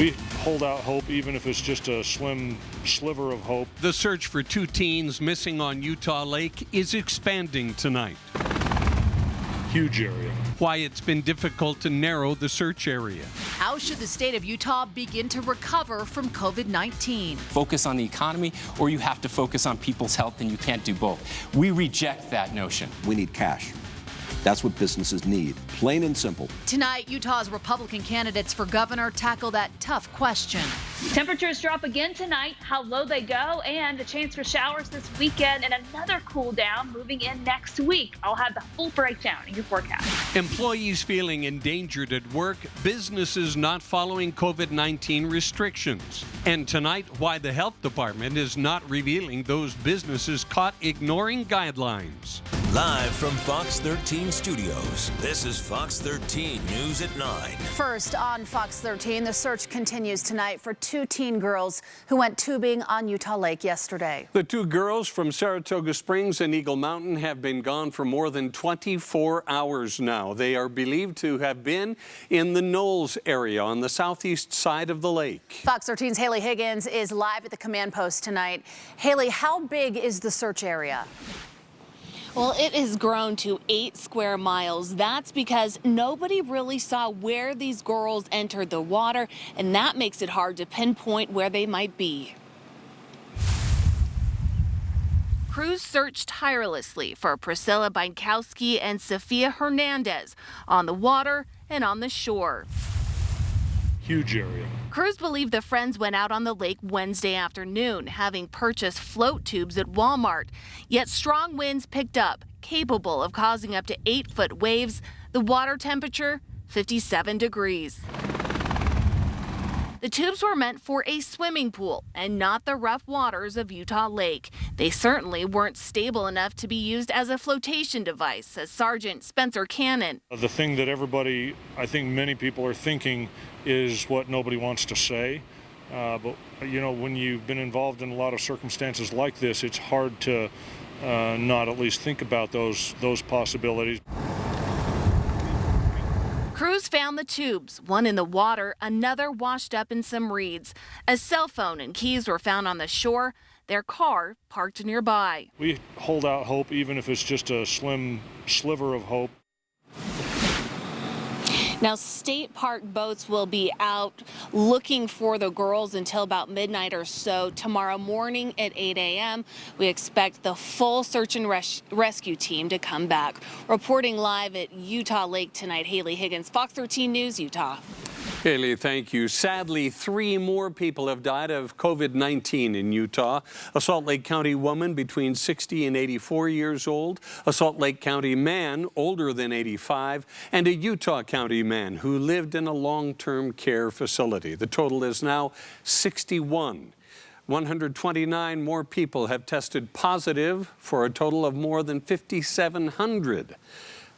We hold out hope, even if it's just a slim sliver of hope. The search for two teens missing on Utah Lake is expanding tonight. Huge area. Why it's been difficult to narrow the search area. How should the state of Utah begin to recover from COVID-19? Focus on the economy, or you have to focus on people's health, and you can't do both. We reject that notion. We need cash. That's what businesses need, plain and simple. Tonight, Utah's Republican candidates for governor tackle that tough question. Temperatures drop again tonight, how low they go, and a chance for showers this weekend and another cool down moving in next week. I'll have the full breakdown in your forecast. Employees feeling endangered at work, businesses not following COVID-19 restrictions. And tonight, why the health department is not revealing those businesses caught ignoring guidelines. Live from Fox 13 Studios, this is Fox 13 News at 9. First on Fox 13, the search continues tonight for two teen girls who went tubing on Utah Lake yesterday. The two girls from Saratoga Springs and Eagle Mountain have been gone for more than 24 hours now. They are believed to have been in the Knolls area on the southeast side of the lake. Fox 13's Haley Higgins is live at the command post tonight. Haley, how big is the search area? Well, it has grown to 8 square miles. That's because nobody really saw where these girls entered the water, and that makes it hard to pinpoint where they might be. Crews searched tirelessly for Priscilla Bienkowski and Sophia Hernandez on the water and on the shore. Huge area. Crews believe the friends went out on the lake Wednesday afternoon, having purchased float tubes at Walmart. Yet strong winds picked up, capable of causing up to 8-foot waves. The water temperature, 57 degrees. The tubes were meant for a swimming pool and not the rough waters of Utah Lake. They certainly weren't stable enough to be used as a flotation device, says Sergeant Spencer Cannon. The thing that everybody, I think many people are thinking, is what nobody wants to say. But, you know, when you've been involved in a lot of circumstances like this, it's hard to not at least think about those possibilities. Crews found the tubes, one in the water, another washed up in some reeds. A cell phone and keys were found on the shore, their car parked nearby. We hold out hope, even if it's just a slim sliver of hope. Now, state park boats will be out looking for the girls until about midnight or so. Tomorrow morning at 8 a.m., we expect the full search and rescue team to come back. Reporting live at Utah Lake tonight, Haley Higgins, Fox 13 News, Utah. Haley, thank you. Sadly, 3 more people have died of COVID-19 in Utah. A Salt Lake County woman between 60 and 84 years old, a Salt Lake County man older than 85, and a Utah County man who lived in a long-term care facility. The total is now 61. 129 more people have tested positive for a total of more than 5,700.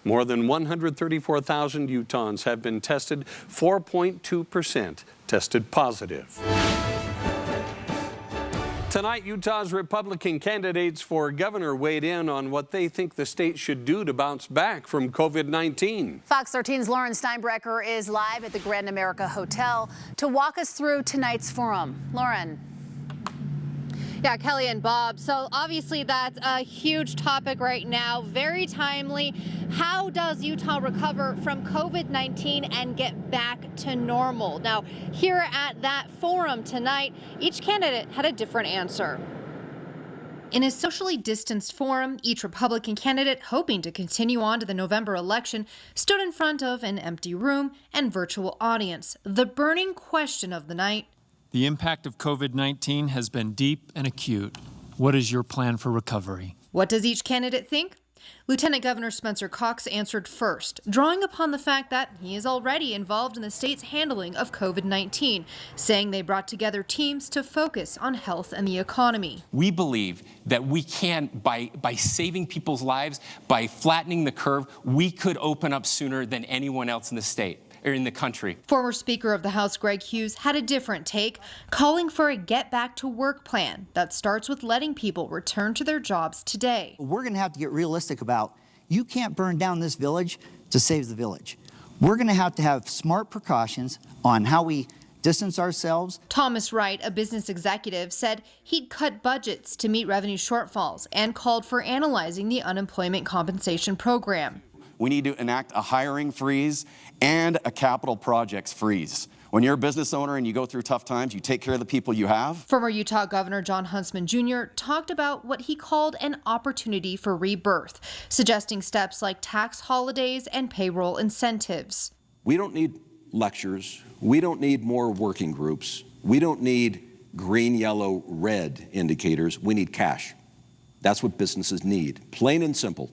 More than 134,000 Utahns have been tested, 4.2% tested positive. Tonight, Utah's Republican candidates for governor weighed in on what they think the state should do to bounce back from COVID-19. Fox 13's Lauren Steinbrecher is live at the Grand America Hotel to walk us through tonight's forum. Lauren. Yeah, Kelly and Bob. So obviously that's a huge topic right now, very timely. How does Utah recover from COVID-19 and get back to normal? Now, here at that forum tonight, each candidate had a different answer. In a socially distanced forum, each Republican candidate, hoping to continue on to the November election, stood in front of an empty room and virtual audience. The burning question of the night: the impact of COVID-19 has been deep and acute. What is your plan for recovery? What does each candidate think? Lieutenant Governor Spencer Cox answered first, drawing upon the fact that he is already involved in the state's handling of COVID-19, saying they brought together teams to focus on health and the economy. We believe that we can, by saving people's lives, by flattening the curve, we could open up sooner than anyone else in the state. Or in the country. Former Speaker of the House Greg Hughes had a different take, calling for a get back to work plan that starts with letting people return to their jobs today. We're going to have to get realistic about, you can't burn down this village to save the village. We're going to have smart precautions on how we distance ourselves. Thomas Wright, a business executive, said he'd cut budgets to meet revenue shortfalls and called for analyzing the unemployment compensation program. We need to enact a hiring freeze and a capital projects freeze. When you're a business owner and you go through tough times, you take care of the people you have. Former Utah Governor Jon Huntsman Jr. talked about what he called an opportunity for rebirth, suggesting steps like tax holidays and payroll incentives. We don't need lectures. We don't need more working groups. We don't need green, yellow, red indicators. We need cash. That's what businesses need, plain and simple.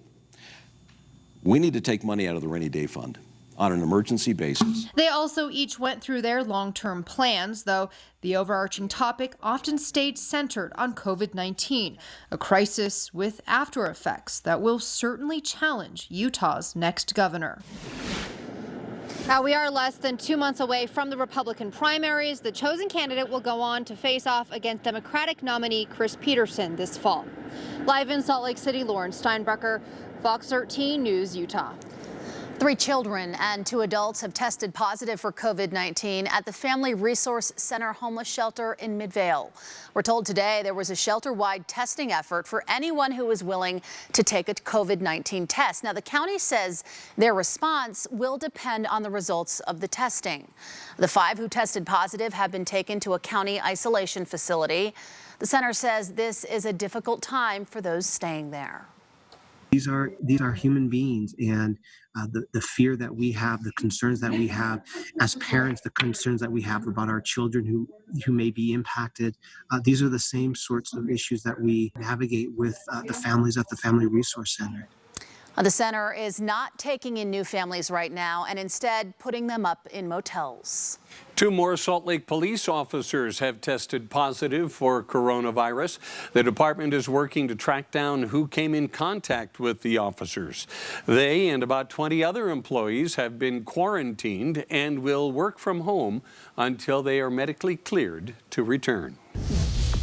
We need to take money out of the rainy day fund on an emergency basis. They also each went through their long-term plans, though the overarching topic often stayed centered on COVID-19, a crisis with after effects that will certainly challenge Utah's next governor. Now, we are less than 2 months away from the Republican primaries. The chosen candidate will go on to face off against Democratic nominee Chris Peterson this fall. Live in Salt Lake City, Lauren Steinbrecher, Fox 13 News, Utah. 3 children and 2 adults have tested positive for COVID-19 at the Family Resource Center homeless shelter in Midvale. We're told today there was a shelter-wide testing effort for anyone who was willing to take a COVID-19 test. Now, the county says their response will depend on the results of the testing. The 5 who tested positive have been taken to a county isolation facility. The center says this is a difficult time for those staying there. These are human beings, and the fear that we have, the concerns that we have as parents, the concerns that we have about our children who may be impacted. These are the same sorts of issues that we navigate with the families at the Family Resource Center. The center is not taking in new families right now and instead putting them up in motels. 2 more Salt Lake police officers have tested positive for coronavirus. The department is working to track down who came in contact with the officers. They and about 20 other employees have been quarantined and will work from home until they are medically cleared to return.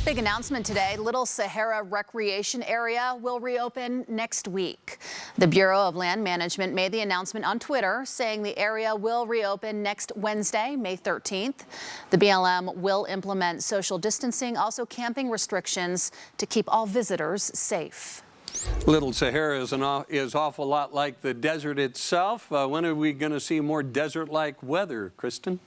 Big announcement today. Little Sahara Recreation Area will reopen next week. The Bureau of Land Management made the announcement on Twitter, saying the area will reopen next Wednesday, May 13th. The BLM will implement social distancing, also camping restrictions to keep all visitors safe. Little Sahara is awful lot like the desert itself. When are we going to see more desert-like weather, Kristen?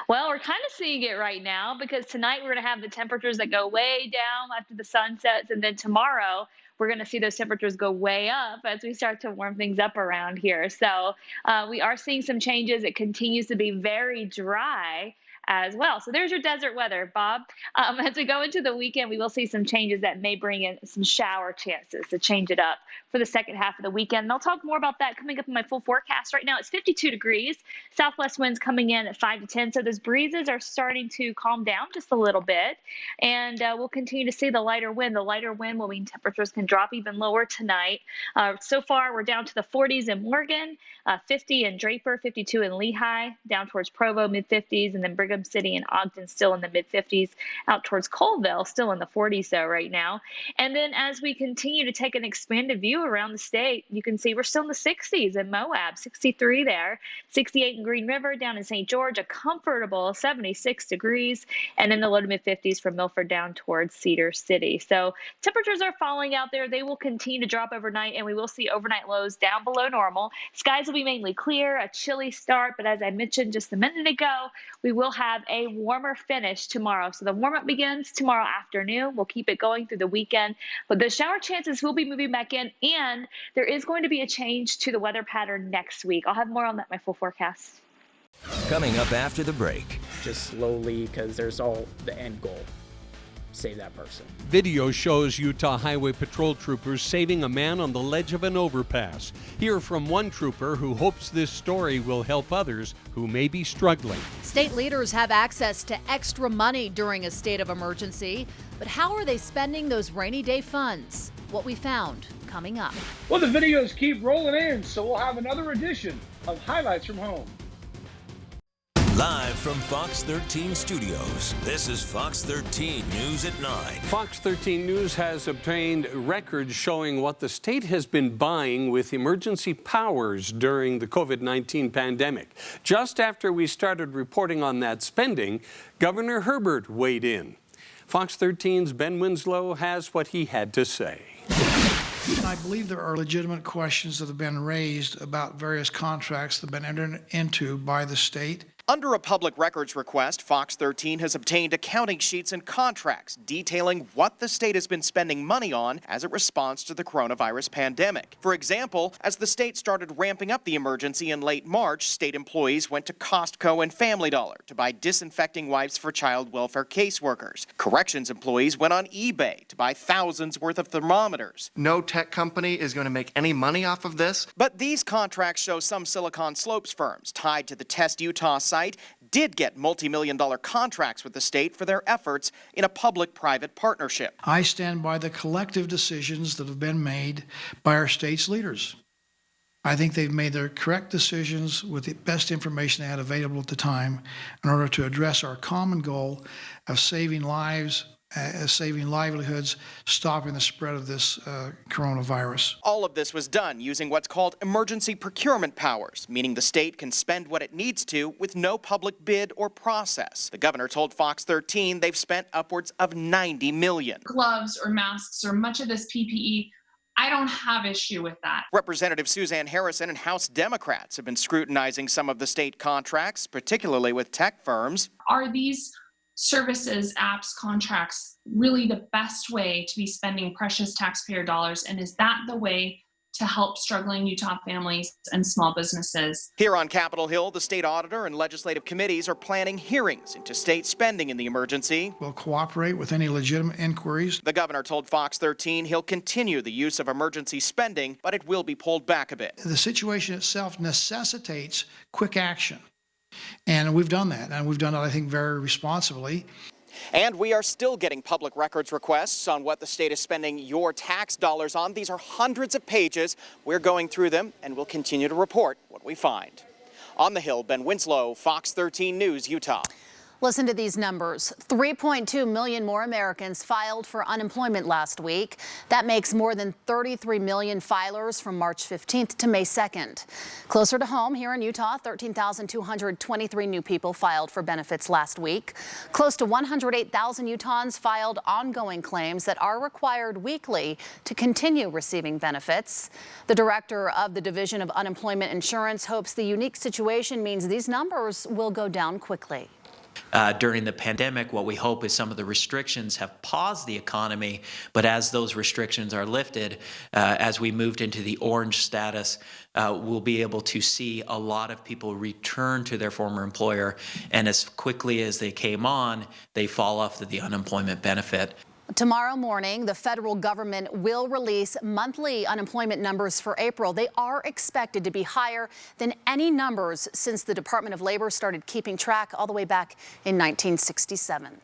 Well, we're kind of seeing it right now because tonight we're going to have the temperatures that go way down after the sun sets. And then tomorrow we're going to see those temperatures go way up as we start to warm things up around here. So we are seeing some changes. It continues to be very dry as well. So there's your desert weather, Bob. As we go into the weekend, we will see some changes that may bring in some shower chances to change it up for the second half of the weekend. And I'll talk more about that coming up in my full forecast. Right now it's 52 degrees. Southwest winds coming in at 5 to 10. So those breezes are starting to calm down just a little bit. And we'll continue to see the lighter wind. The lighter wind will mean temperatures can drop even lower tonight. So far, we're down to the 40s in Morgan, 50 in Draper, 52 in Lehigh, down towards Provo, mid-50s, and then Brigham City and Ogden still in the mid-50s, out towards Colville, still in the 40s though right now. And then as we continue to take an expanded view around the state, you can see we're still in the 60s in Moab, 63 there, 68 in Green River, down in St. George, a comfortable 76 degrees, and in the low to mid-50s from Milford down towards Cedar City. So temperatures are falling out there. They will continue to drop overnight, and we will see overnight lows down below normal. Skies will be mainly clear, a chilly start, but as I mentioned just a minute ago, we will have a warmer finish tomorrow. So the warm-up begins tomorrow afternoon. We'll keep it going through the weekend, but the shower chances will be moving back in, and there is going to be a change to the weather pattern next week. I'll have more on that in my full forecast. Coming up after the break. Just slowly, because there's all the end goal. Save that person. Video shows Utah Highway Patrol troopers saving a man on the ledge of an overpass. Hear from one trooper who hopes this story will help others who may be struggling. State leaders have access to extra money during a state of emergency, but how are they spending those rainy day funds? What we found coming up. Well, the videos keep rolling in, so we'll have another edition of Highlights from Home. Live from Fox 13 Studios, this is Fox 13 News at 9. Fox 13 News has obtained records showing what the state has been buying with emergency powers during the COVID-19 pandemic. Just after we started reporting on that spending, Governor Herbert weighed in. Fox 13's Ben Winslow has what he had to say. I believe there are legitimate questions that have been raised about various contracts that have been entered into by the state. Under a public records request, Fox 13 has obtained accounting sheets and contracts detailing what the state has been spending money on as it responds to the coronavirus pandemic. For example, as the state started ramping up the emergency in late March, state employees went to Costco and Family Dollar to buy disinfecting wipes for child welfare caseworkers. Corrections employees went on eBay to buy thousands worth of thermometers. No tech company is going to make any money off of this. But these contracts show some Silicon Slopes firms tied to the Test Utah site did get multi-million-dollar contracts with the state for their efforts in a public-private partnership. I stand by the collective decisions that have been made by our state's leaders. I think they've made their correct decisions with the best information they had available at the time in order to address our common goal of saving lives, saving livelihoods, stopping the spread of this coronavirus. All of this was done using what's called emergency procurement powers, meaning the state can spend what it needs to with no public bid or process. The governor told Fox 13 they've spent upwards of $90 million. Gloves or masks or much of this PPE, I don't have issue with that. Representative Suzanne Harrison and House Democrats have been scrutinizing some of the state contracts, particularly with tech firms. Are these services, apps, contracts really the best way to be spending precious taxpayer dollars? And is that the way to help struggling Utah families and small businesses? Here on Capitol Hill, the state auditor and legislative committees are planning hearings into state spending in the emergency. We'll cooperate with any legitimate inquiries. The governor told Fox 13 he'll continue the use of emergency spending, but it will be pulled back a bit. The situation itself necessitates quick action. And we've done that, and we've done it, I think, very responsibly. And we are still getting public records requests on what the state is spending your tax dollars on. These are hundreds of pages. We're going through them, and we'll continue to report what we find. On the Hill, Ben Winslow, Fox 13 News, Utah. Listen to these numbers. 3.2 million more Americans filed for unemployment last week. That makes more than 33 million filers from March 15th to May 2nd. Closer to home here in Utah, 13,223 new people filed for benefits last week. Close to 108,000 Utahns filed ongoing claims that are required weekly to continue receiving benefits. The director of the Division of Unemployment Insurance hopes the unique situation means these numbers will go down quickly. During the pandemic, what we hope is some of the restrictions have paused the economy, but as those restrictions are lifted, as we moved into the orange status, we'll be able to see a lot of people return to their former employer, and as quickly as they came on, they fall off the unemployment benefit. Tomorrow morning, the federal government will release monthly unemployment numbers for April. They are expected to be higher than any numbers since the Department of Labor started keeping track all the way back in 1967.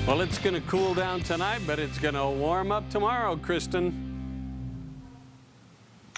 Well, it's going to cool down tonight, but it's going to warm up tomorrow, Kristen.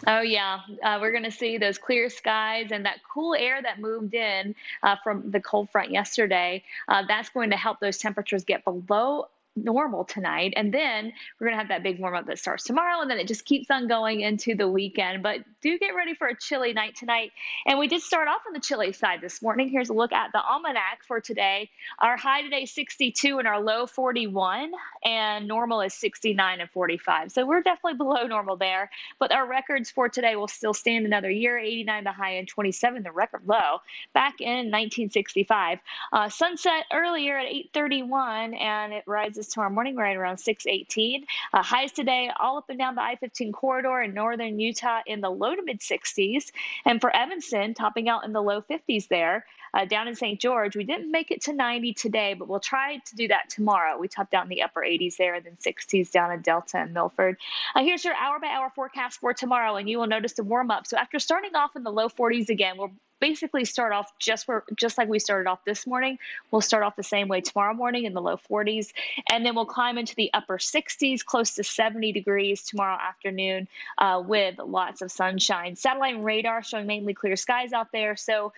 Oh, yeah. We're going to see those clear skies and that cool air that moved in from the cold front yesterday. That's going to help those temperatures get below normal tonight, and then we're going to have that big warm up that starts tomorrow, and then it just keeps on going into the weekend. But do get ready for a chilly night tonight, and we did start off on the chilly side this morning. Here's a look at the almanac for today. Our high today 62 and our low 41, and normal is 69 and 45, so we're definitely below normal there. But our records for today will still stand another year. 89 the high and 27 the record low back in 1965. Sunset earlier at 8:31, and it rises tomorrow morning right around 6:18. Highs today all up and down the I-15 corridor in northern Utah in the low to mid 60s, and for Evanston topping out in the low 50s there. Down in St. George, we didn't make it to 90 today, but we'll try to do that tomorrow. We topped out in the upper 80s there, and then 60s down in Delta and Milford. Here's your hour-by-hour forecast for tomorrow, and you will notice the warm-up. So after starting off in the low 40s again, we'll basically start off just like we started off this morning. We'll start off the same way tomorrow morning in the low 40s, and then we'll climb into the upper 60s, close to 70 degrees tomorrow afternoon with lots of sunshine. Satellite radar showing mainly clear skies out there, so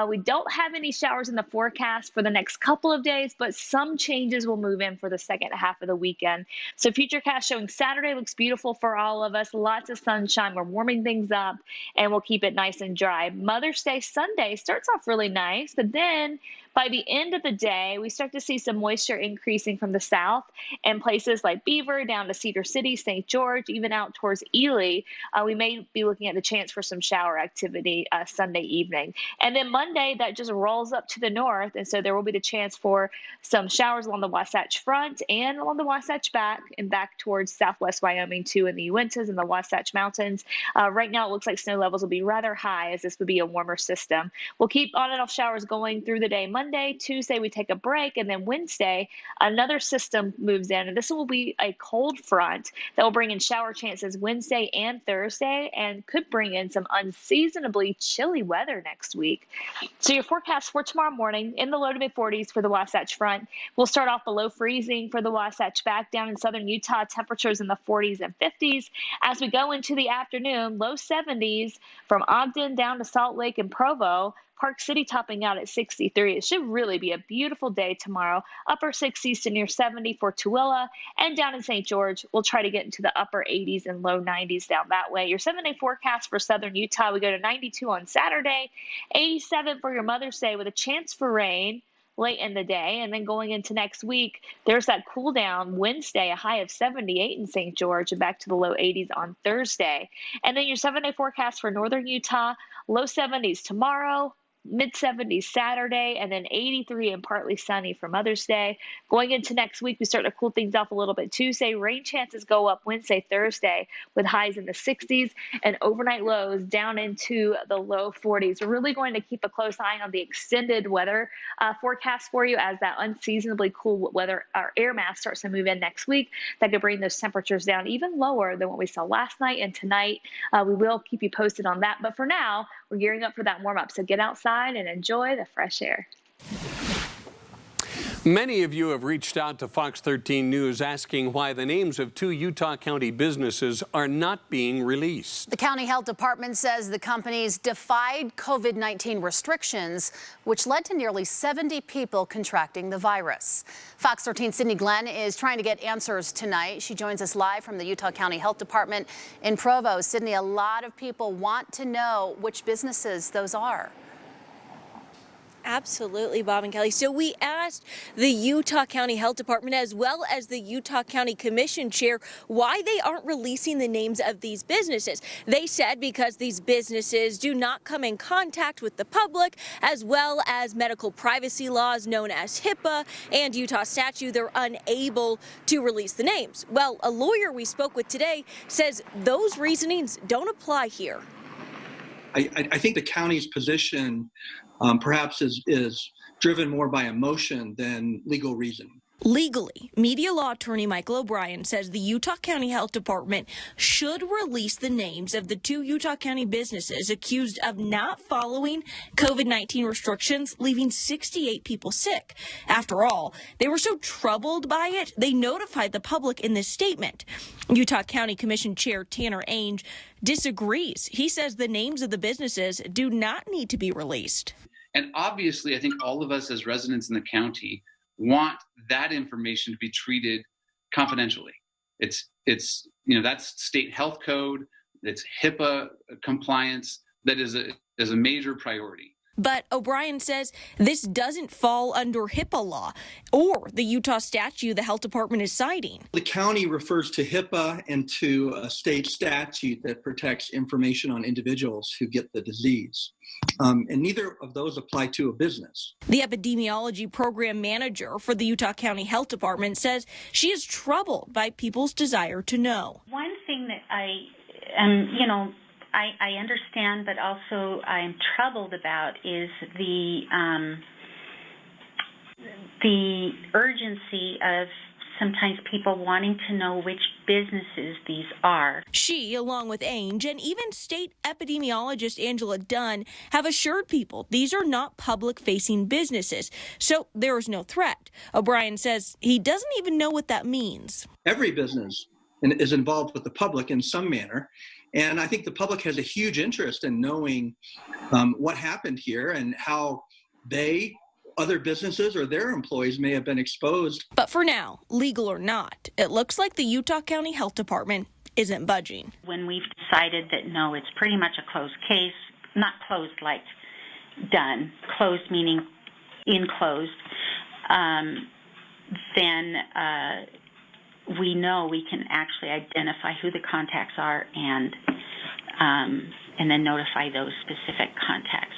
we don't have any showers in the forecast for the next couple of days, but some changes will move in for the second half of the weekend. So Futurecast showing Saturday looks beautiful for all of us. Lots of sunshine. We're warming things up, and we'll keep it nice and dry. Mother's Day Sunday starts off really nice, but then by the end of the day, we start to see some moisture increasing from the south and places like Beaver down to Cedar City, St. George, even out towards Ely. We may be looking at the chance for some shower activity Sunday evening. And then Monday, that just rolls up to the north, and so there will be the chance for some showers along the Wasatch Front and along the Wasatch back and back towards southwest Wyoming too, in the Uintas and the Wasatch Mountains. Right now, it looks like snow levels will be rather high, as this would be a warmer system. We'll keep on and off showers going through the day. Monday, Tuesday, we take a break, and then Wednesday, another system moves in, and this will be a cold front that will bring in shower chances Wednesday and Thursday, and could bring in some unseasonably chilly weather next week. So your forecast for tomorrow morning, in the low to mid 40s for the Wasatch Front. We'll start off below freezing for the Wasatch back down in southern Utah, temperatures in the 40s and 50s. As we go into the afternoon, low 70s from Ogden down to Salt Lake and Provo. Park City topping out at 63. It should really be a beautiful day tomorrow. Upper 60s to near 70 for Tooele, and down in St. George, we'll try to get into the upper 80s and low 90s down that way. Your 7-day forecast for southern Utah, we go to 92 on Saturday, 87 for your Mother's Day with a chance for rain late in the day. And then going into next week, there's that cool down Wednesday, a high of 78 in St. George, and back to the low 80s on Thursday. And then your 7-day forecast for northern Utah, low 70s tomorrow, mid-70s Saturday, and then 83 and partly sunny for Mother's Day. Going into next week, we start to cool things off a little bit. Tuesday, rain chances go up Wednesday, Thursday, with highs in the 60s and overnight lows down into the low 40s. We're really going to keep a close eye on the extended weather forecast for you, as that unseasonably cool weather, our air mass, starts to move in next week. That could bring those temperatures down even lower than what we saw last night and tonight. We will keep you posted on that. But for now, we're gearing up for that warm up. So get outside and enjoy the fresh air. Many of you have reached out to Fox 13 News asking why the names of 2 Utah County businesses are not being released. The county health department says the companies defied COVID-19 restrictions, which led to nearly 70 people contracting the virus. Fox 13's Sydney Glenn is trying to get answers tonight. She joins us live from the Utah County Health Department in Provo. Sydney, a lot of people want to know which businesses those are. Absolutely, Bob and Kelly. So we asked the Utah County Health Department as well as the Utah County Commission chair why they aren't releasing the names of these businesses. They said because these businesses do not come in contact with the public, as well as medical privacy laws known as HIPAA and Utah statute, they're unable to release the names. Well, a lawyer we spoke with today says those reasonings don't apply here. I think the county's position perhaps is driven more by emotion than legal reason. Legally, media law attorney Michael O'Brien says the Utah County Health Department should release the names of the 2 Utah County businesses accused of not following COVID-19 restrictions, leaving 68 people sick. After all, they were so troubled by it, they notified the public in this statement. Utah County Commission Chair Tanner Ainge disagrees. He says the names of the businesses do not need to be released. And obviously, I think all of us as residents in the county want that information to be treated confidentially. It's that's state health code, it's HIPAA compliance, that is a major priority. But O'Brien says this doesn't fall under HIPAA law or the Utah statute the health department is citing. The county refers to HIPAA and to a state statute that protects information on individuals who get the disease. And neither of those apply to a business. The epidemiology program manager for the Utah County Health Department says she is troubled by people's desire to know. One thing that I understand, but also I'm troubled about is the urgency of sometimes people wanting to know which businesses these are. She, along with Ainge and even state epidemiologist Angela Dunn, have assured people these are not public-facing businesses, so there is no threat. O'Brien says he doesn't even know what that means. Every business is involved with the public in some manner, and I think the public has a huge interest in knowing what happened here and how other businesses or their employees may have been exposed. But for now, legal or not, it looks like the Utah County Health Department isn't budging. When we've decided that no, it's pretty much a closed case, not closed like done, closed meaning enclosed, then we know we can actually identify who the contacts are and then notify those specific contacts.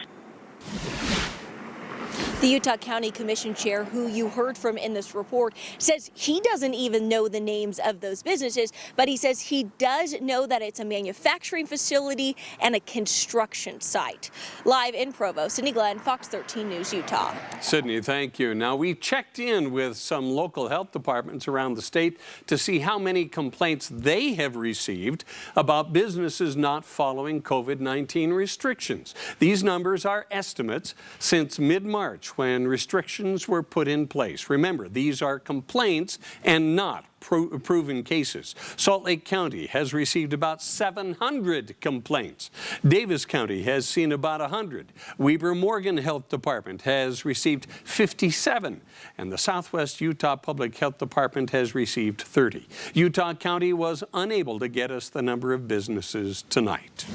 The Utah County Commission Chair, who you heard from in this report, says he doesn't even know the names of those businesses, but he says he does know that it's a manufacturing facility and a construction site. Live in Provo, Sydney Glenn, Fox 13 News, Utah. Sydney, thank you. Now, we checked in with some local health departments around the state to see how many complaints they have received about businesses not following COVID-19 restrictions. These numbers are estimates since mid-March, when restrictions were put in place. Remember, these are complaints and not proven cases. Salt Lake County has received about 700 complaints. Davis County has seen about 100. Weber Morgan Health Department has received 57. And the Southwest Utah Public Health Department has received 30. Utah County was unable to get us the number of businesses tonight.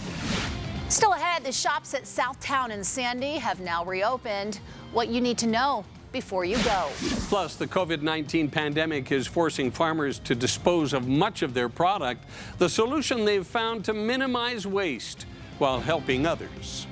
Still ahead, the shops at Southtown and Sandy have now reopened. What you need to know before you go. Plus, the COVID-19 pandemic is forcing farmers to dispose of much of their product, the solution they've found to minimize waste while helping others.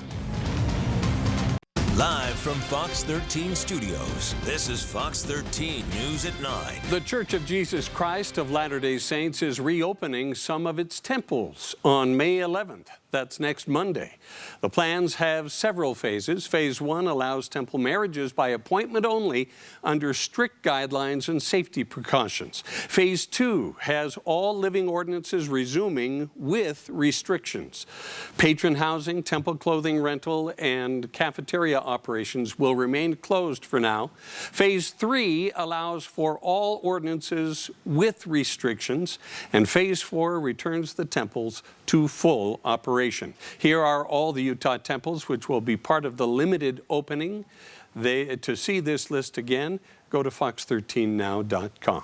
Live from Fox 13 Studios, this is Fox 13 News at 9. The Church of Jesus Christ of Latter-day Saints is reopening some of its temples on May 11th. That's next Monday. The plans have several phases. Phase 1 allows temple marriages by appointment only under strict guidelines and safety precautions. Phase 2 has all living ordinances resuming with restrictions. Patron housing, temple clothing rental, and cafeteria operations will remain closed for now. Phase 3 allows for all ordinances with restrictions, and Phase 4 returns the temples to full operation. Here are all the Utah temples which will be part of the limited opening. To see this list again, go to fox13now.com.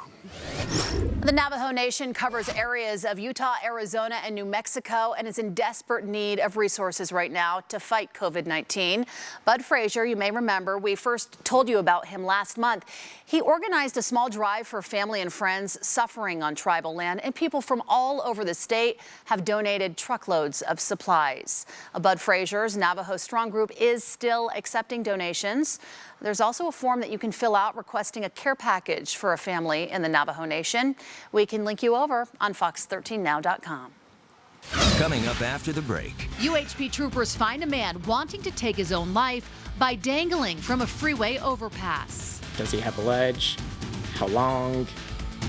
The Navajo Nation covers areas of Utah, Arizona, and New Mexico and is in desperate need of resources right now to fight COVID-19. Bud Frazier, you may remember, we first told you about him last month. He organized a small drive for family and friends suffering on tribal land, and people from all over the state have donated truckloads of supplies. Bud Frazier's Navajo Strong Group is still accepting donations. There's also a form that you can fill out requesting a care package for a family in the Navajo Nation. We can link you over on fox13now.com. Coming up after the break. UHP troopers find a man wanting to take his own life by dangling from a freeway overpass. Does he have a ledge? How long?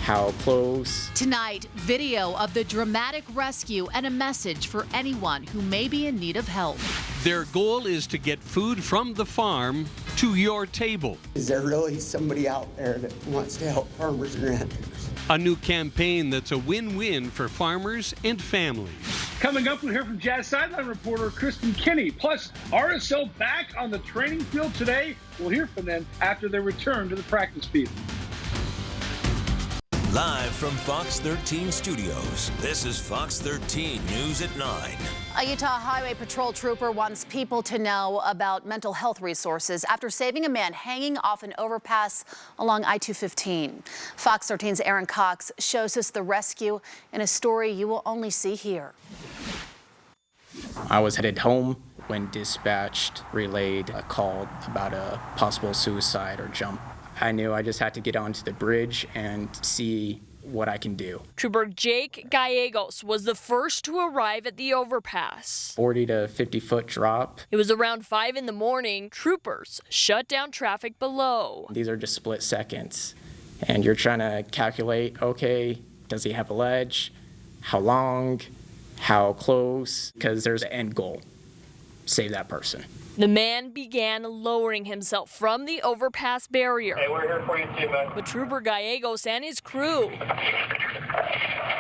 How close? Tonight, video of the dramatic rescue and a message for anyone who may be in need of help. Their goal is to get food from the farm to your table. Is there really somebody out there that wants to help farmers and ranchers? A new campaign that's a win-win for farmers and families. Coming up, we'll hear from Jazz Sideline reporter Kristen Kinney. Plus, RSL back on the training field today. We'll hear from them after their return to the practice field. Live from Fox 13 Studios, this is Fox 13 News at 9. A Utah Highway Patrol trooper wants people to know about mental health resources after saving a man hanging off an overpass along I-215. Fox 13's Aaron Cox shows us the rescue in a story you will only see here. I was headed home when dispatched relayed a call about a possible suicide or jump. I knew I just had to get onto the bridge and see what I can do. Trooper Jake Gallegos was the first to arrive at the overpass. 40 to 50 foot drop. It was around 5 a.m. Troopers shut down traffic below. These are just split seconds. And you're trying to calculate, okay, does he have a ledge? How long? How close? Because there's an end goal. Save that person. The man began lowering himself from the overpass barrier. Hey, we're here for you too, man. But Trooper Gallegos and his crew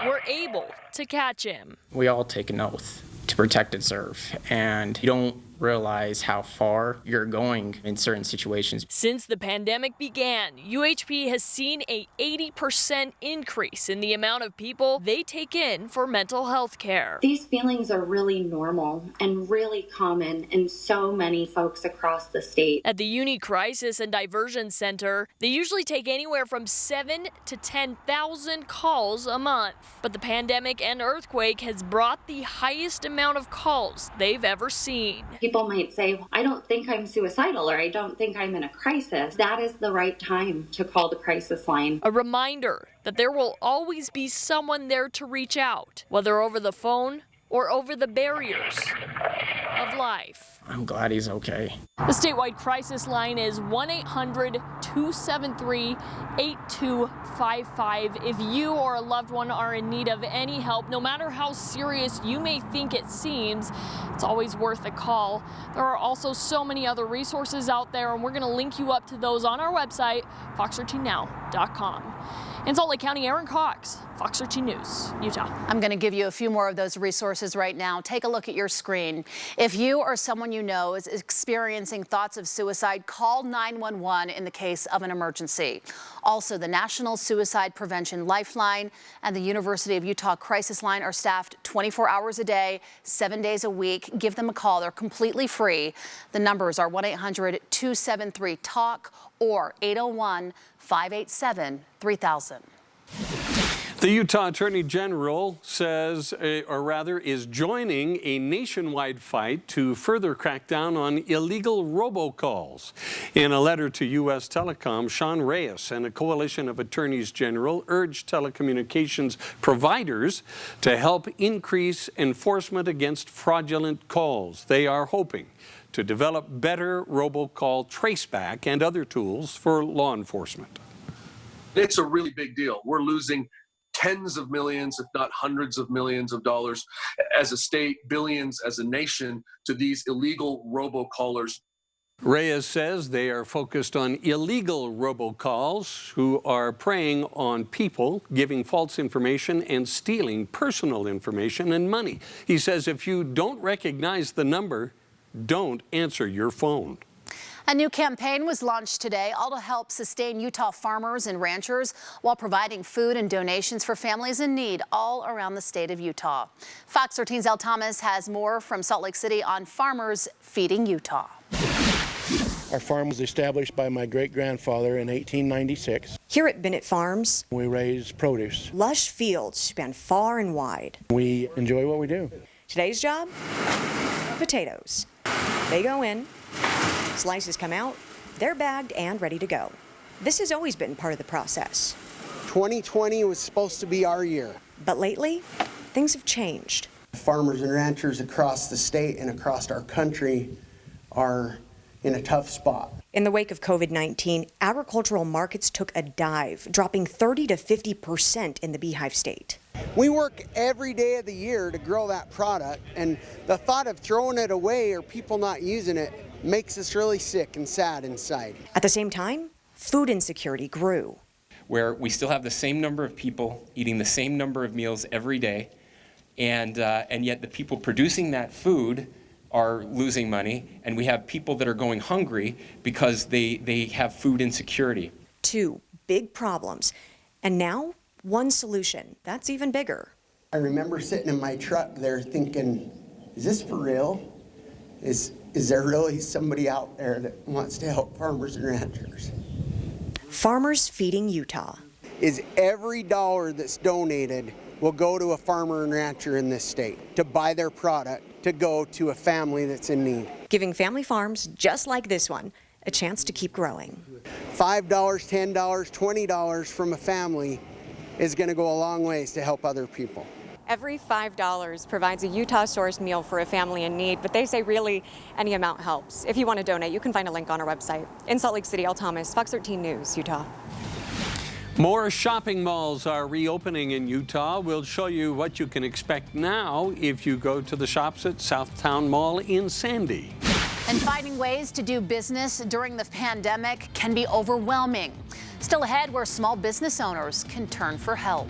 were able to catch him. We all take an oath to protect and serve, and you don't realize how far you're going in certain situations. Since the pandemic began, UHP has seen a 80% increase in the amount of people they take in for mental health care. These feelings are really normal and really common in so many folks across the state. At the Uni Crisis and Diversion Center, they usually take anywhere from 7,000 to 10,000 calls a month. But the pandemic and earthquake has brought the highest amount of calls they've ever seen. People might say, I don't think I'm suicidal, or I don't think I'm in a crisis. That is the right time to call the crisis line. A reminder that there will always be someone there to reach out, whether over the phone or over the barriers of life. I'm glad he's okay. The statewide crisis line is 1-800-273-8255. If you or a loved one are in need of any help, no matter how serious you may think it seems, it's always worth a call. There are also so many other resources out there, and we're going to link you up to those on our website, fox13now.com. In Salt Lake County, Aaron Cox, Fox 13 News, Utah. I'm going to give you a few more of those resources right now. Take a look at your screen. If you or someone you know is experiencing thoughts of suicide, call 911 in the case of an emergency. Also, the National Suicide Prevention Lifeline and the University of Utah Crisis Line are staffed 24 hours a day, 7 days a week. Give them a call. They're completely free. The numbers are 1-800-273-TALK or 801-587-3000. The Utah Attorney General says, is joining a nationwide fight to further crack down on illegal robocalls. In a letter to U.S. Telecom, Sean Reyes and a coalition of attorneys general urged telecommunications providers to help increase enforcement against fraudulent calls. They are hoping to develop better robocall traceback and other tools for law enforcement. It's a really big deal. We're losing tens of millions, if not hundreds of millions of dollars as a state, billions as a nation to these illegal robocallers. Reyes says they are focused on illegal robocalls who are preying on people, giving false information and stealing personal information and money. He says if you don't recognize the number, don't answer your phone. A new campaign was launched today, all to help sustain Utah farmers and ranchers while providing food and donations for families in need all around the state of Utah. Fox 13's Elle Thomas has more from Salt Lake City on Farmers Feeding Utah. Our farm was established by my great-grandfather in 1896. Here at Bennett Farms, we raise produce. Lush fields span far and wide. We enjoy what we do. Today's job? Potatoes. They go in. Slices come out, they're bagged and ready to go. This has always been part of the process. 2020 was supposed to be our year. But lately, things have changed. Farmers and ranchers across the state and across our country are in a tough spot. In the wake of COVID-19, agricultural markets took a dive, dropping 30 to 50% in the Beehive State. We work every day of the year to grow that product, and the thought of throwing it away or people not using it makes us really sick and sad inside. At the same time, food insecurity grew. Where we still have the same number of people eating the same number of meals every day, and yet the people producing that food are losing money, and we have people that are going hungry because they have food insecurity. Two big problems, and now one solution that's even bigger. I remember sitting in my truck there thinking, is this for real? Is there really somebody out there that wants to help farmers and ranchers? Farmers Feeding Utah. Is every dollar that's donated will go to a farmer and rancher in this state to buy their product to go to a family that's in need. Giving family farms just like this one a chance to keep growing. $5, $10, $20 from a family is going to go a long ways to help other people. Every $5 provides a Utah-sourced meal for a family in need, but they say really any amount helps. If you want to donate, you can find a link on our website. In Salt Lake City, Elle Thomas, Fox 13 News, Utah. More shopping malls are reopening in Utah. We'll show you what you can expect now if you go to the shops at Southtown Mall in Sandy. And finding ways to do business during the pandemic can be overwhelming. Still ahead, where small business owners can turn for help.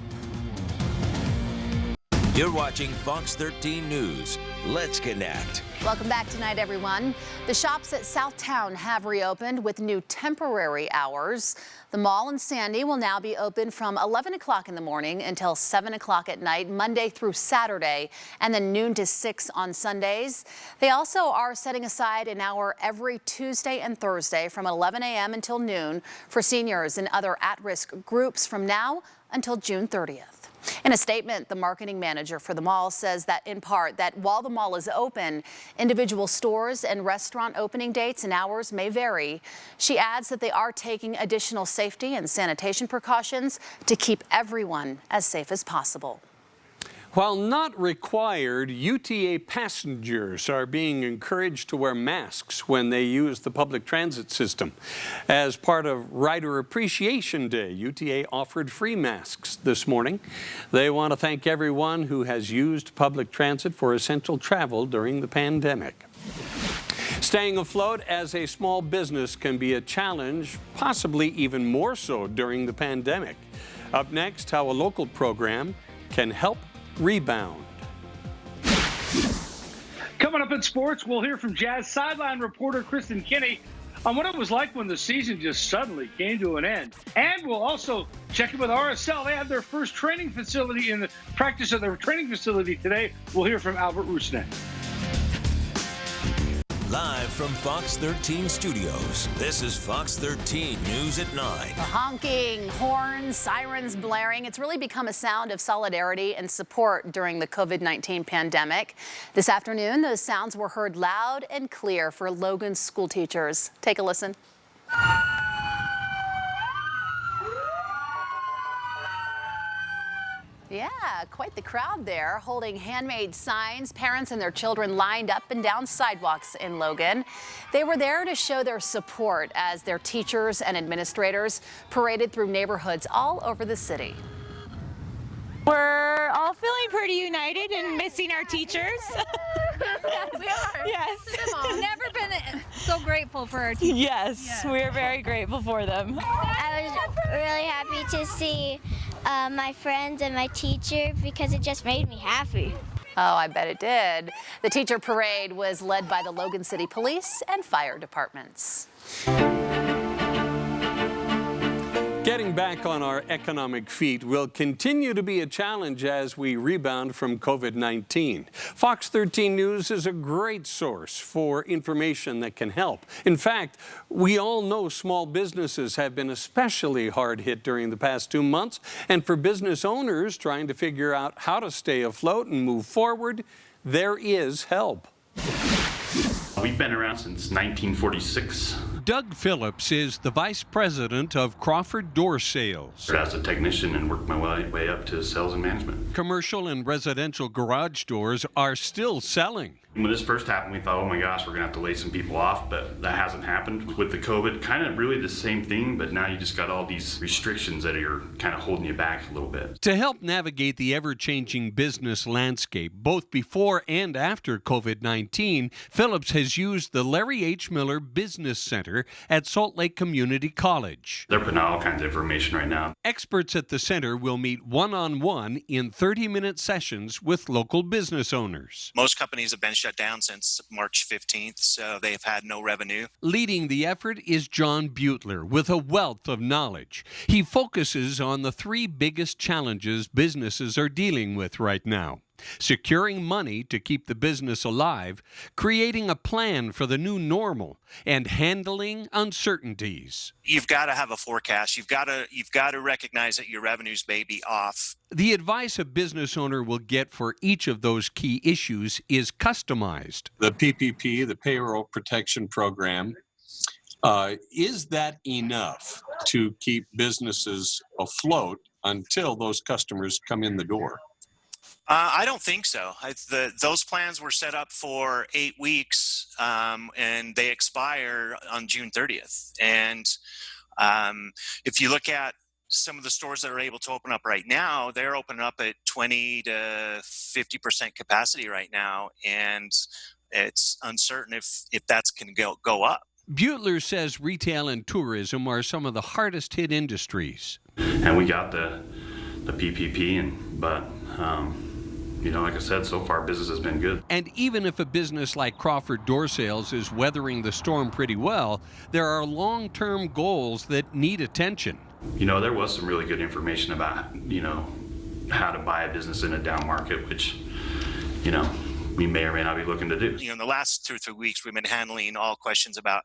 You're watching Fox 13 News. Let's connect. Welcome back tonight, everyone. The shops at Southtown have reopened with new temporary hours. The mall in Sandy will now be open from 11 o'clock in the morning until 7 o'clock at night, Monday through Saturday, and then noon to 6 on Sundays. They also are setting aside an hour every Tuesday and Thursday from 11 a.m. until noon for seniors and other at-risk groups from now until June 30th. In a statement, the marketing manager for the mall says that in part that while the mall is open, individual stores and restaurant opening dates and hours may vary. She adds that they are taking additional safety and sanitation precautions to keep everyone as safe as possible. While not required, UTA passengers are being encouraged to wear masks when they use the public transit system. As part of Rider Appreciation Day, UTA offered free masks this morning. They want to thank everyone who has used public transit for essential travel during the pandemic. Staying afloat as a small business can be a challenge, possibly even more so during the pandemic. Up next, how a local program can help rebound. Coming up in sports, we'll hear from Jazz sideline reporter Kristen Kinney on what it was like when the season just suddenly came to an end. And we'll also check in with RSL. They had their first training facility in the practice of their training facility today. We'll hear from Albert Rusnak. Live from Fox 13 Studios, this is Fox 13 News at 9. The honking, horns, sirens blaring. It's really become a sound of solidarity and support during the COVID-19 pandemic. This afternoon, those sounds were heard loud and clear for Logan's school teachers. Take a listen. Yeah, quite the crowd there, holding handmade signs. Parents and their children lined up and down sidewalks in Logan. They were there to show their support as their teachers and administrators paraded through neighborhoods all over the city. We're all feeling pretty united and missing our teachers. We are. Yes. We've never been so grateful for our teachers. Yes, we are very grateful for them. I was really happy to see my friends and my teacher because it just made me happy. Oh, I bet it did. The teacher parade was led by the Logan City Police and fire departments. Getting back on our economic feet will continue to be a challenge as we rebound from COVID-19. Fox 13 News is a great source for information that can help. In fact, we all know small businesses have been especially hard hit during the past 2 months, and for business owners trying to figure out how to stay afloat and move forward, there is help. We've been around since 1946. Doug Phillips is the vice president of Crawford Door Sales. As a technician and worked my way up to sales and management. Commercial and residential garage doors are still selling. When this first happened, we thought, oh my gosh, we're gonna have to lay some people off, but that hasn't happened. With the COVID, kind of really the same thing, but now you just got all these restrictions that are kind of holding you back a little bit. To help navigate the ever-changing business landscape, both before and after COVID-19, Phillips has used the Larry H. Miller Business Center at Salt Lake Community College. They're putting out all kinds of information right now. Experts at the center will meet one-on-one in 30-minute sessions with local business owners. Most companies have been shut down since March 15th, so they've had no revenue. Leading the effort is John Butler with a wealth of knowledge. He focuses on the 3 biggest challenges businesses are dealing with right now: securing money to keep the business alive, creating a plan for the new normal, and handling uncertainties. You've got to have a forecast. You've got to recognize that your revenues may be off. The advice a business owner will get for each of those key issues is customized. The PPP, the Payroll Protection Program, is that enough to keep businesses afloat until those customers come in the door? I don't think so. Those plans were set up for 8 weeks, and they expire on June 30th. And if you look at some of the stores that are able to open up right now, they're opening up at 20 to 50% capacity right now, and it's uncertain if that's going to go up. Butler says retail and tourism are some of the hardest hit industries. And we got the PPP, but like I said, so far business has been good. And even if a business like Crawford Door Sales is weathering the storm pretty well, there are long-term goals that need attention. There was some really good information about, how to buy a business in a down market, which, we may or may not be looking to do. In the last 2 or 3 weeks, we've been handling all questions about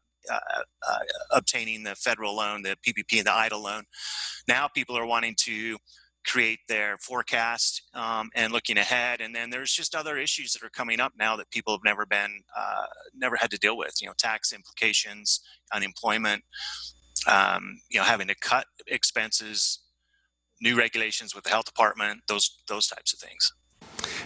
obtaining the federal loan, the PPP and the EIDL loan. Now people are wanting to create their forecast and looking ahead. And then there's just other issues that are coming up now that people have never had to deal with, tax implications, unemployment, having to cut expenses, new regulations with the health department, those types of things.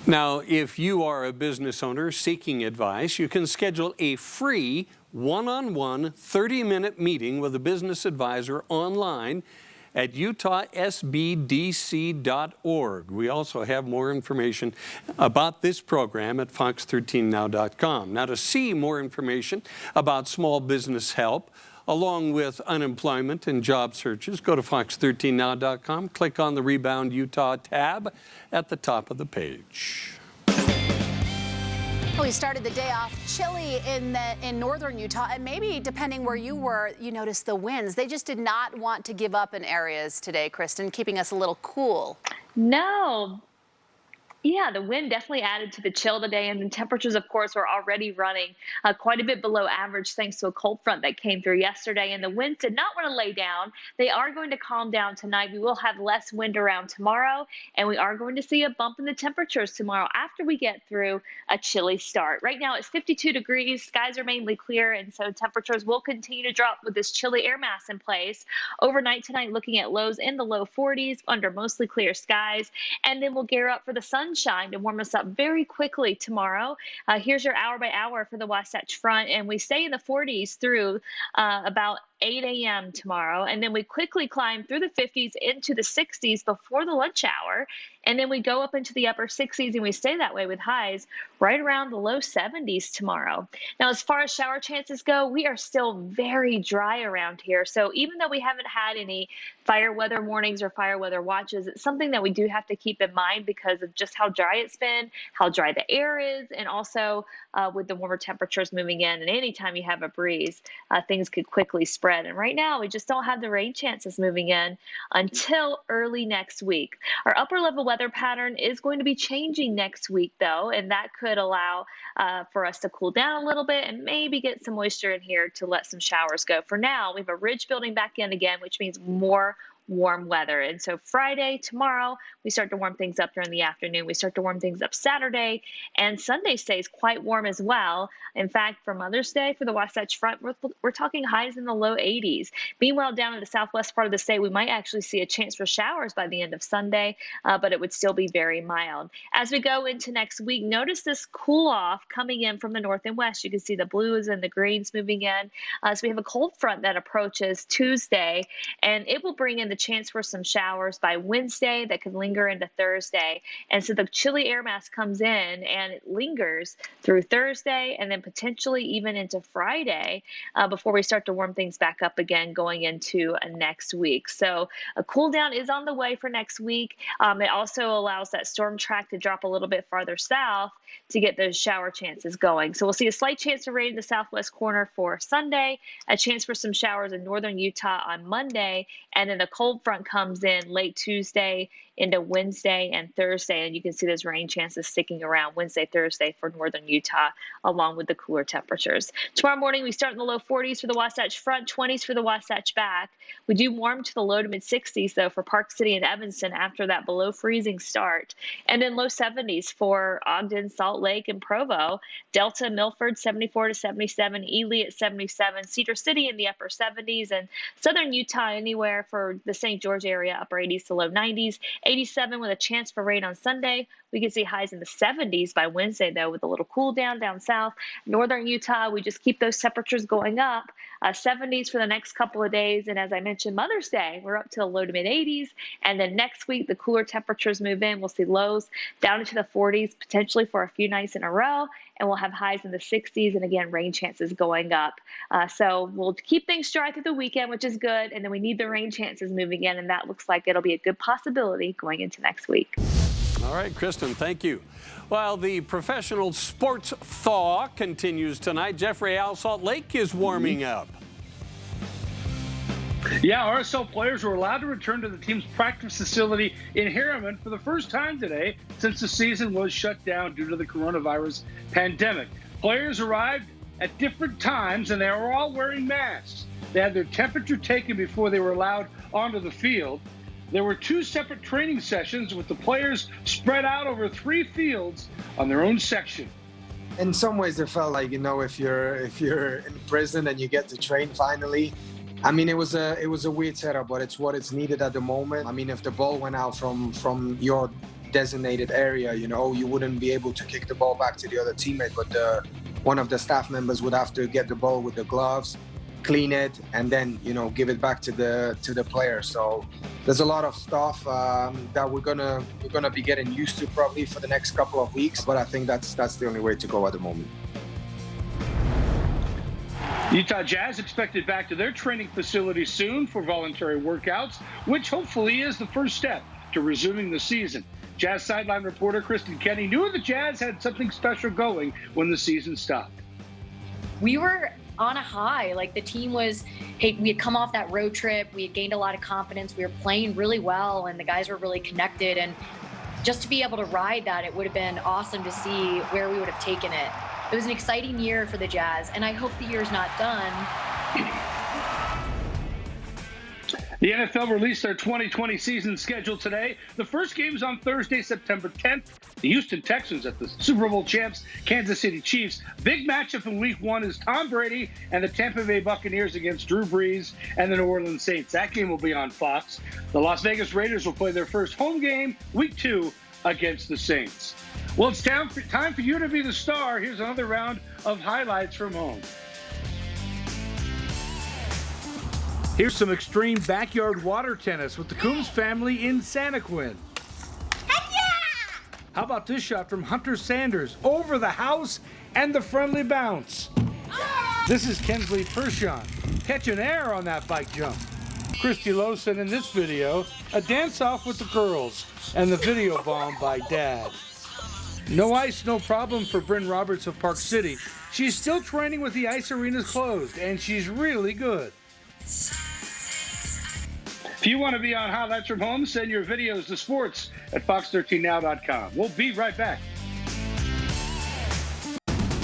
Now, if you are a business owner seeking advice, you can schedule a free one-on-one 30-minute meeting with a business advisor online at utahsbdc.org. We also have more information about this program at fox13now.com. Now, to see more information about small business help, along with unemployment and job searches, go to fox13now.com, click on the Rebound Utah tab at the top of the page. We started the day off chilly in northern Utah, and maybe depending where you were, you noticed the winds. They just did not want to give up in areas today, Kristen, keeping us a little cool. No. Yeah, the wind definitely added to the chill today, and the temperatures, of course, were already running quite a bit below average thanks to a cold front that came through yesterday, and the winds did not want to lay down. They are going to calm down tonight. We will have less wind around tomorrow, and we are going to see a bump in the temperatures tomorrow after we get through a chilly start. Right now it's 52 degrees. Skies are mainly clear, and so temperatures will continue to drop with this chilly air mass in place. Overnight tonight, looking at lows in the low 40s under mostly clear skies, and then we'll gear up for the sunshine to warm us up very quickly tomorrow. Here's your hour by hour for the Wasatch Front, and we stay in the 40s through about 8 a.m. tomorrow, and then we quickly climb through the 50s into the 60s before the lunch hour, and then we go up into the upper 60s, and we stay that way with highs right around the low 70s tomorrow. Now, as far as shower chances go, we are still very dry around here, so even though we haven't had any fire weather warnings or fire weather watches, it's something that we do have to keep in mind because of just how dry it's been, how dry the air is, and also with the warmer temperatures moving in, and anytime you have a breeze, things could quickly spread. And right now, we just don't have the rain chances moving in until early next week. Our upper level weather pattern is going to be changing next week, though, and that could allow for us to cool down a little bit and maybe get some moisture in here to let some showers go. For now, we have a ridge building back in again, which means more warm weather. And so Friday, tomorrow, we start to warm things up during the afternoon. We start to warm things up Saturday, and Sunday stays quite warm as well. In fact, for Mother's Day, for the Wasatch Front, we're talking highs in the low 80s. Meanwhile, down in the southwest part of the state, we might actually see a chance for showers by the end of Sunday, but it would still be very mild. As we go into next week, notice this cool off coming in from the north and west. You can see the blues and the greens moving in. So we have a cold front that approaches Tuesday, and it will bring in the chance for some showers by Wednesday that could linger into Thursday. And so the chilly air mass comes in and it lingers through Thursday and then potentially even into Friday before we start to warm things back up again going into next week. So a cool down is on the way for next week. It also allows that storm track to drop a little bit farther south to get those shower chances going. So we'll see a slight chance of rain in the southwest corner for Sunday, a chance for some showers in northern Utah on Monday, and then the cold front comes in late Tuesday into Wednesday and Thursday, and you can see those rain chances sticking around Wednesday, Thursday for northern Utah, along with the cooler temperatures. Tomorrow morning, we start in the low 40s for the Wasatch Front, 20s for the Wasatch Back. We do warm to the low to mid 60s, though, for Park City and Evanston after that below freezing start, and then low 70s for Ogden, Salt Lake, and Provo. Delta, Milford, 74 to 77, Ely at 77, Cedar City in the upper 70s, and southern Utah anywhere for the St. George area, upper 80s to low 90s. 87 with a chance for rain on Sunday. We can see highs in the 70s by Wednesday, though, with a little cool down south. Northern Utah, we just keep those temperatures going up 70s for the next couple of days. And as I mentioned, Mother's Day, we're up to the low to mid 80s. And then next week, the cooler temperatures move in. We'll see lows down into the 40s, potentially for a few nights in a row. And we'll have highs in the 60s. And again, rain chances going up. So we'll keep things dry through the weekend, which is good. And then we need the rain chances moving in. And that looks like it'll be a good possibility going into next week. All right, Kristen, thank you. While the professional sports thaw continues tonight, Jeffrey, Salt Lake is warming up. Yeah, RSL players were allowed to return to the team's practice facility in Harriman for the first time today since the season was shut down due to the coronavirus pandemic. Players arrived at different times, and they were all wearing masks. They had their temperature taken before they were allowed onto the field. There were 2 separate training sessions with the players spread out over 3 fields on their own section. In some ways, it felt like, if you're in prison and you get to train finally. I mean, it was a weird setup, but it's what it's needed at the moment. I mean, if the ball went out from your designated area, you wouldn't be able to kick the ball back to the other teammate, but one of the staff members would have to get the ball with the gloves, clean it, and then give it back to the player. So there's a lot of stuff that we're gonna be getting used to probably for the next couple of weeks. But I think that's the only way to go at the moment. Utah Jazz expected back to their training facility soon for voluntary workouts, which hopefully is the first step to resuming the season. Jazz sideline reporter Kristen Kenny knew the Jazz had something special going when the season stopped. We were on a high. Like, the team was, we had come off that road trip. We had gained a lot of confidence. We were playing really well, and the guys were really connected. And just to be able to ride that, it would have been awesome to see where we would have taken it. It was an exciting year for the Jazz, and I hope the year's not done. The NFL released their 2020 season schedule today. The first game is on Thursday, September 10th. The Houston Texans at the Super Bowl champs, Kansas City Chiefs. Big matchup in Week 1 is Tom Brady and the Tampa Bay Buccaneers against Drew Brees and the New Orleans Saints. That game will be on Fox. The Las Vegas Raiders will play their first home game, Week 2, against the Saints. Well, it's time for you to be the star. Here's another round of highlights from home. Here's some extreme backyard water tennis with the Coombs family in Santaquin. How about this shot from Hunter Sanders over the house and the friendly bounce? This is Kensley Pershon catching air on that bike jump. Christy Lawson in this video, a dance-off with the girls, and the video bomb by Dad. No ice, no problem for Bryn Roberts of Park City. She's still training with the ice arenas closed, and she's really good. If you want to be on Highlights from Home, send your videos to sports at fox13now.com. We'll be right back.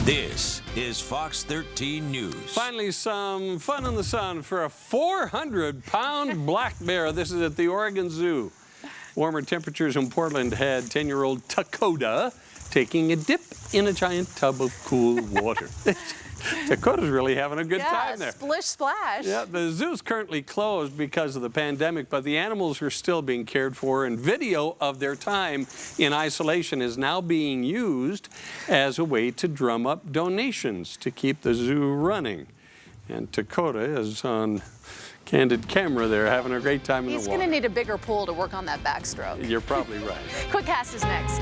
This is Fox 13 News. Finally, some fun in the sun for a 400-pound black bear. This is at the Oregon Zoo. Warmer temperatures in Portland had 10-year-old Dakota taking a dip in a giant tub of cool water. Dakota's really having a good time there. Splish splash. Yeah, the zoo's currently closed because of the pandemic, but the animals are still being cared for, and video of their time in isolation is now being used as a way to drum up donations to keep the zoo running. And Dakota is on candid camera there, having a great time in the water. He's going to need a bigger pool to work on that backstroke. You're probably right. Quick Cast is next.